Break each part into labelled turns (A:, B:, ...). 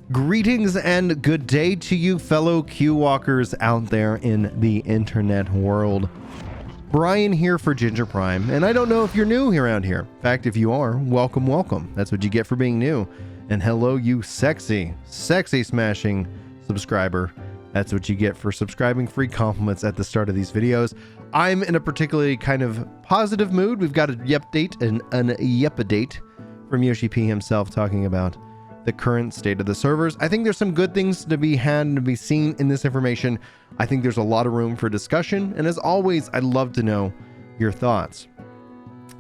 A: Greetings and good day to you fellow Queuewalkers out there in the internet world. Brian here for Ginger Prime, and I don't know if you're new around here. In fact, if you are, welcome, welcome. That's what you get for being new. And hello, you sexy smashing subscriber. That's what you get for subscribing. Free compliments at the start of these videos. I'm in a particularly kind of positive mood. We've got a yep-date, an yep-a-date from Yoshi-P himself talking about the current state of the servers. I think there's some good things to be had and to be seen in this information. I think there's a lot of room for discussion, and as always, I'd love to know your thoughts.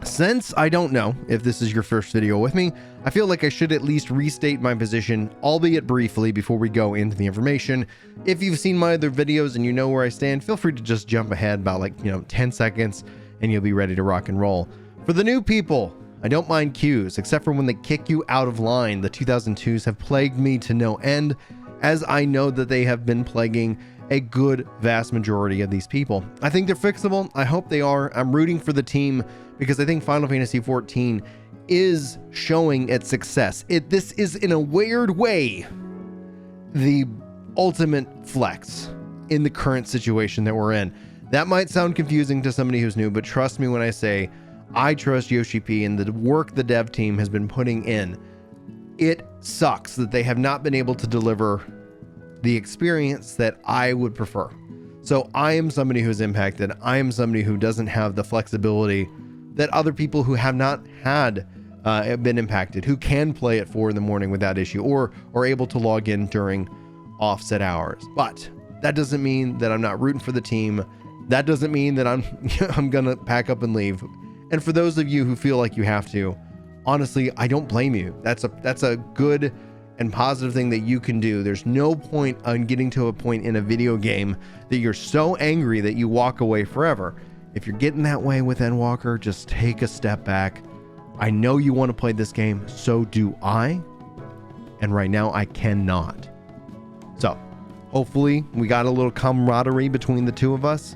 A: Since I don't know if this is your first video with me, I feel like I should at least restate my position, albeit briefly, before we go into the information. If you've seen my other videos and you know where I stand, feel free to just jump ahead about 10 seconds and you'll be ready to rock and roll. For the new people, I don't mind queues, except for when they kick you out of line. The 2002s have plagued me to no end, as I know that they have been plaguing a good vast majority of these people. I think they're fixable. I hope they are. I'm rooting for the team because I think Final Fantasy XIV is showing its success. This is, in a weird way, the ultimate flex in the current situation that we're in. That might sound confusing to somebody who's new, but trust me when I say I trust Yoshi-P and the work the dev team has been putting in. It sucks that they have not been able to deliver the experience that I would prefer. So I am somebody who's impacted. I am somebody who doesn't have the flexibility that other people who have not had been impacted, who can play at 4 in the morning without issue, or are able to log in during offset hours. But that doesn't mean that I'm not rooting for the team. That doesn't mean that I'm gonna pack up and leave. And for those of you who feel like you have to, honestly, I don't blame you. That's a good and positive thing that you can do. There's no point on getting to a point in a video game that you're so angry that you walk away forever. If you're getting that way with Endwalker, just take a step back. I know you want to play this game, so do I. And right now I cannot. So hopefully we got a little camaraderie between the two of us.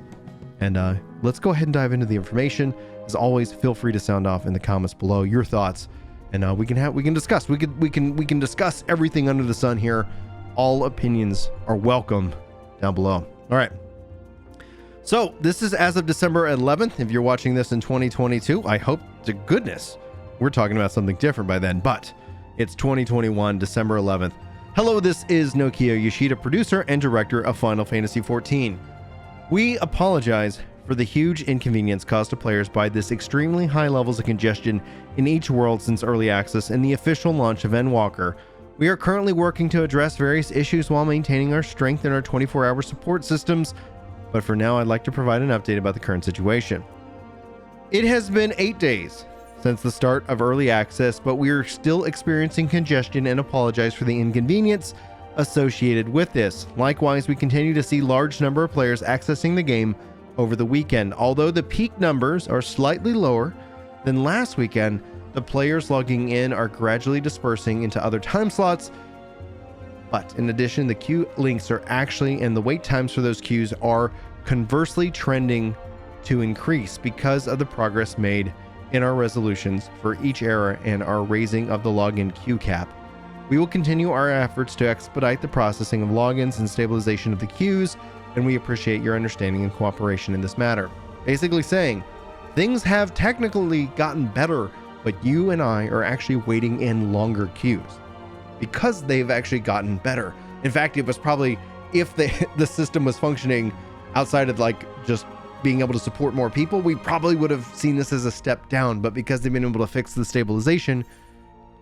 A: And let's go ahead and dive into the information. As always, feel free to sound off in the comments below your thoughts, and we can discuss. We can discuss everything under the sun here. All opinions are welcome down below. All right. So this is as of December 11th. If you're watching this in 2022, I hope to goodness we're talking about something different by then. But it's 2021, December 11th. Hello, this is Nokia Yoshida, producer and director of Final Fantasy XIV. We apologize for the huge inconvenience caused to players by this extremely high levels of congestion in each world since early access and the official launch of Endwalker. We are currently working to address various issues while maintaining our strength in our 24-hour support systems, but for now I'd like to provide an update about the current situation. It has been 8 days since the start of early access, but we are still experiencing congestion and apologize for the inconvenience associated with this. Likewise, we continue to see large number of players accessing the game over the weekend. Although the peak numbers are slightly lower than last weekend, the players logging in are gradually dispersing into other time slots. But in addition, the queue links are actually, and the wait times for those queues are conversely trending to increase because of the progress made in our resolutions for each era and our raising of the login queue cap. We will continue our efforts to expedite the processing of logins and stabilization of the queues, and we appreciate your understanding and cooperation in this matter. Basically saying, things have technically gotten better, but you and I are actually waiting in longer queues because they've actually gotten better. In fact, it was probably, if the system was functioning outside of just being able to support more people, we probably would have seen this as a step down, but because they've been able to fix the stabilization,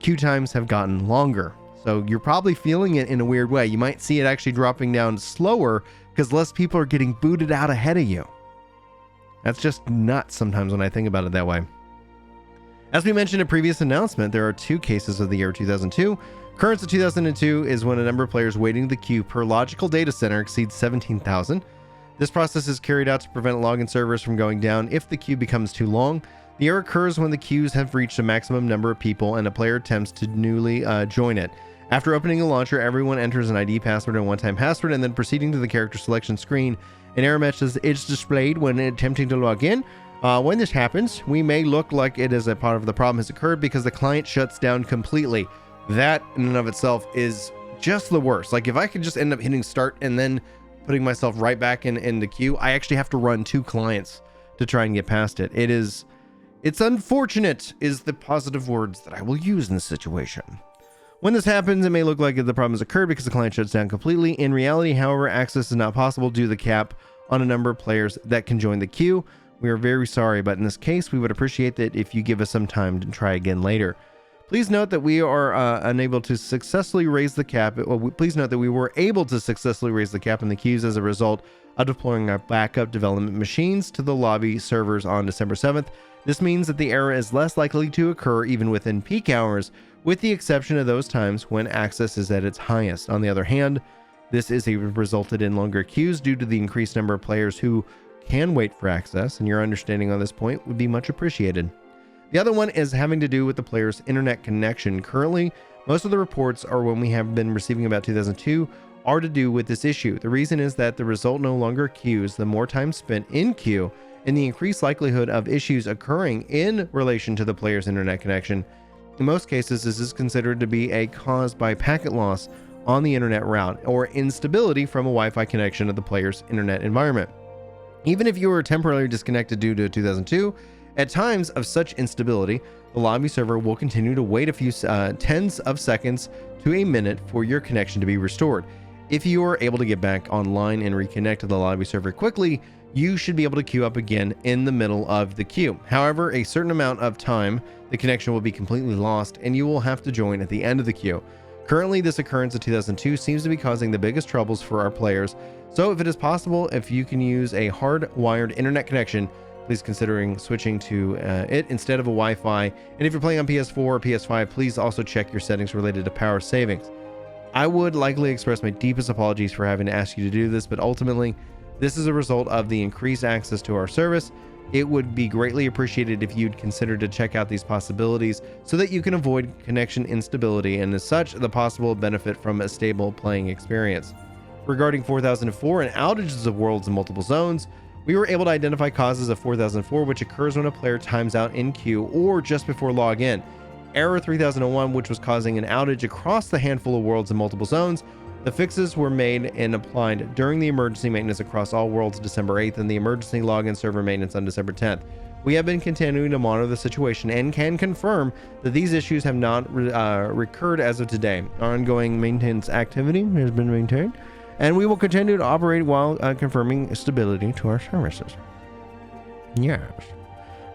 A: queue times have gotten longer. So you're probably feeling it in a weird way. You might see it actually dropping down slower because less people are getting booted out ahead of you. That's just nuts sometimes when I think about it that way. As we mentioned in a previous announcement, there are 2 cases of the year 2002. Occurrence of 2002 is when a number of players waiting the queue per logical data center exceeds 17,000. This process is carried out to prevent login servers from going down if the queue becomes too long. The error occurs when the queues have reached a maximum number of people and a player attempts to newly join it. After opening the launcher, everyone enters an ID password and one-time password, and then proceeding to the character selection screen. An error message is displayed when attempting to log in. When this happens, we may look like it is a part of the problem has occurred because the client shuts down completely. That in and of itself is just the worst. Like if I could just end up hitting start and then putting myself right back in the queue, I actually have to run 2 clients to try and get past it. It's unfortunate is the positive words that I will use in this situation. When this happens, it may look like the problem has occurred because the client shuts down completely. In reality, however, access is not possible due to the cap on a number of players that can join the queue. We are very sorry, but in this case, we would appreciate that if you give us some time to try again later. Please note that we are unable to successfully raise the cap. Please note that we were able to successfully raise the cap in the queues as a result of deploying our backup development machines to the lobby servers on December 7th. This means that the error is less likely to occur even within peak hours, with the exception of those times when access is at its highest. On the other hand, this has resulted in longer queues due to the increased number of players who can wait for access, and your understanding on this point would be much appreciated. The other one is having to do with the player's internet connection. Currently, most of the reports are when we have been receiving about 2002 are to do with this issue. The reason is that the result no longer queues, the more time spent in queue, and the increased likelihood of issues occurring in relation to the player's internet connection. In most cases, this is considered to be a caused by packet loss on the internet route or instability from a Wi-Fi connection of the player's internet environment. Even if you were temporarily disconnected due to 2002, at times of such instability, the lobby server will continue to wait a few tens of seconds to a minute for your connection to be restored. If you are able to get back online and reconnect to the lobby server quickly, you should be able to queue up again in the middle of the queue. However, a certain amount of time, the connection will be completely lost and you will have to join at the end of the queue. Currently, this occurrence of 2002 seems to be causing the biggest troubles for our players. So if it is possible, if you can use a hard-wired internet connection, please considering switching to it instead of a Wi-Fi. And if you're playing on PS4 or PS5, please also check your settings related to power savings. I would likely express my deepest apologies for having to ask you to do this, but ultimately, this is a result of the increased access to our service. It would be greatly appreciated if you'd consider to check out these possibilities so that you can avoid connection instability and as such the possible benefit from a stable playing experience. Regarding 4004 and outages of worlds in multiple zones, we were able to identify causes of 4004 which occurs when a player times out in queue or just before login. Error 3001, which was causing an outage across the handful of worlds in multiple zones. The fixes were made and applied during the emergency maintenance across all worlds December 8th and the emergency login server maintenance on December 10th. We have been continuing to monitor the situation and can confirm that these issues have not recurred as of today. Our ongoing maintenance activity has been maintained, and we will continue to operate while confirming stability to our services. Yes.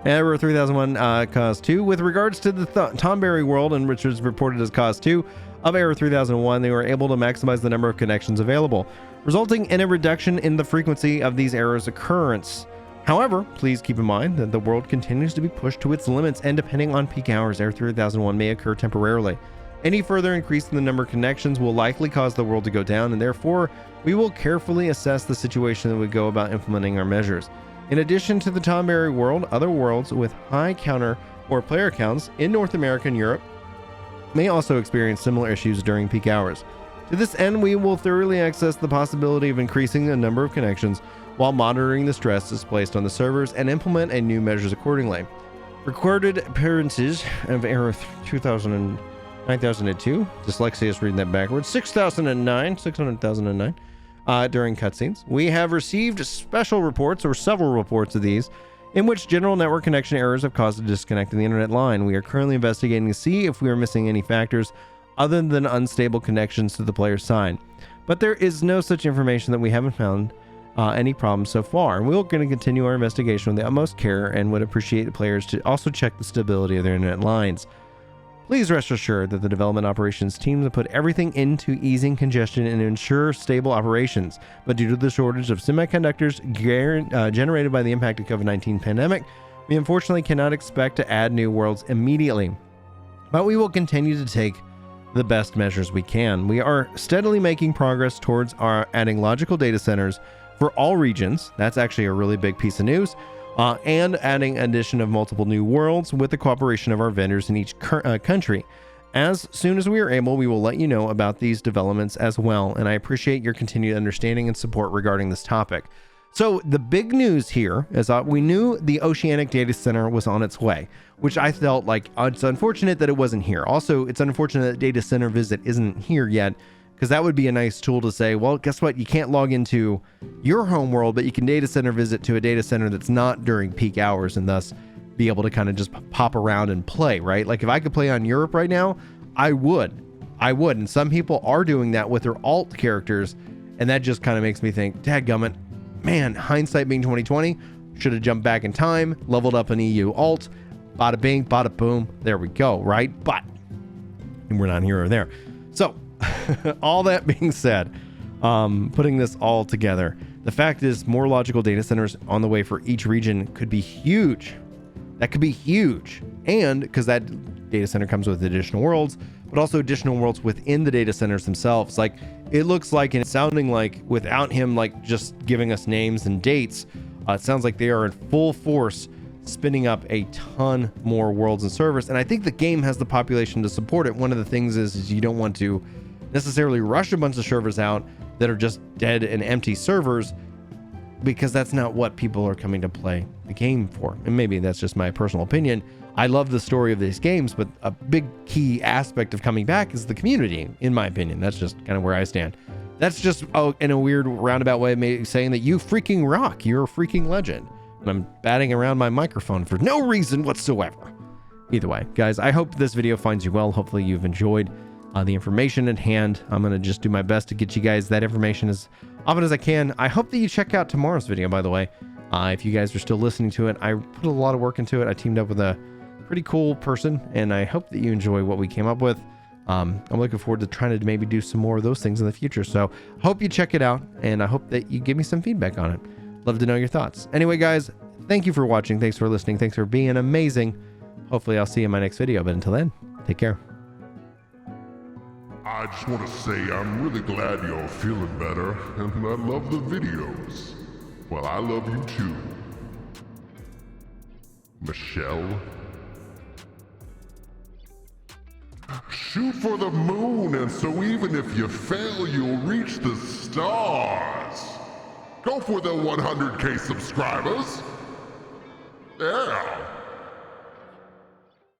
A: Error 3001 cause 2. With regards to the Tomberry world, and which was reported as cause 2 of error 3001, they were able to maximize the number of connections available, resulting in a reduction in the frequency of these errors occurrence. However, please keep in mind that the world continues to be pushed to its limits, and depending on peak hours, error 3001 may occur temporarily. Any further increase in the number of connections will likely cause the world to go down, and therefore we will carefully assess the situation and we go about implementing our measures. In addition to the Tomberry world, other worlds with high counter or player counts in North America and Europe may also experience similar issues during peak hours. To this end, we will thoroughly assess the possibility of increasing the number of connections while monitoring the stress placed on the servers and implement a new measures accordingly. Recorded appearances of error 9002, dyslexia is reading that backwards, 6009 during cutscenes. We have received special reports, or several reports of these, in which general network connection errors have caused a disconnect in the internet line. We are currently investigating to see if we are missing any factors other than unstable connections to the player's side. But there is no such information that we haven't found any problems so far. We're going to continue our investigation with the utmost care and would appreciate the players to also check the stability of their internet lines. Please rest assured that the development operations team have put everything into easing congestion and ensure stable operations. But due to the shortage of semiconductors generated by the impact of COVID-19 pandemic, we unfortunately cannot expect to add new worlds immediately. But we will continue to take the best measures we can. We are steadily making progress towards adding logical data centers for all regions. That's actually a really big piece of news. And adding addition of multiple new worlds with the cooperation of our vendors in each country. As soon as we are able, we will let you know about these developments as well, and I appreciate your continued understanding and support regarding this topic. So the big news here is we knew the Oceanic Data Center was on its way, which I felt like it's unfortunate that it wasn't here. Also, it's unfortunate that Data Center Visit isn't here yet, because that would be a nice tool to say, well, guess what? You can't log into your home world, but you can data center visit to a data center that's not during peak hours, and thus be able to kind of just pop around and play, right? Like if I could play on Europe right now, I would. And some people are doing that with their alt characters, and that just kind of makes me think, dadgummit, man, hindsight being 2020, should have jumped back in time, leveled up an EU alt, bada bing, bada boom, there we go, right? But we're not here or there. So all that being said, putting this all together, the fact is more logical data centers on the way for each region could be huge. That could be huge. And because that data center comes with additional worlds, but also additional worlds within the data centers themselves. Like it looks like, and it's sounding like without him like just giving us names and dates, it sounds like they are in full force spinning up a ton more worlds and servers. And I think the game has the population to support it. One of the things is you don't want to necessarily rush a bunch of servers out that are just dead and empty servers, because that's not what people are coming to play the game for. And maybe that's just my personal opinion. I love the story of these games, but a big key aspect of coming back is the community, in my opinion. That's just kind of where I stand. That's just in a weird roundabout way of saying that you freaking rock. You're a freaking legend. And I'm batting around my microphone for no reason whatsoever. Either way, guys, I hope this video finds you well. Hopefully you've enjoyed the information at hand. I'm going to just do my best to get you guys that information as often as I can. I hope that you check out tomorrow's video, by the way. If you guys are still listening to it, I put a lot of work into it. I teamed up with a pretty cool person, and I hope that you enjoy what we came up with. I'm looking forward to trying to maybe do some more of those things in the future. So hope you check it out, and I hope that you give me some feedback on it. Love to know your thoughts. Anyway, guys, thank you for watching. Thanks for listening. Thanks for being amazing. Hopefully I'll see you in my next video, but until then, take care.
B: I just want to say I'm really glad you're feeling better, and I love the videos. Well, I love you too. Michelle? Shoot for the moon, and so even if you fail, you'll reach the stars. Go for the 100K subscribers. Yeah.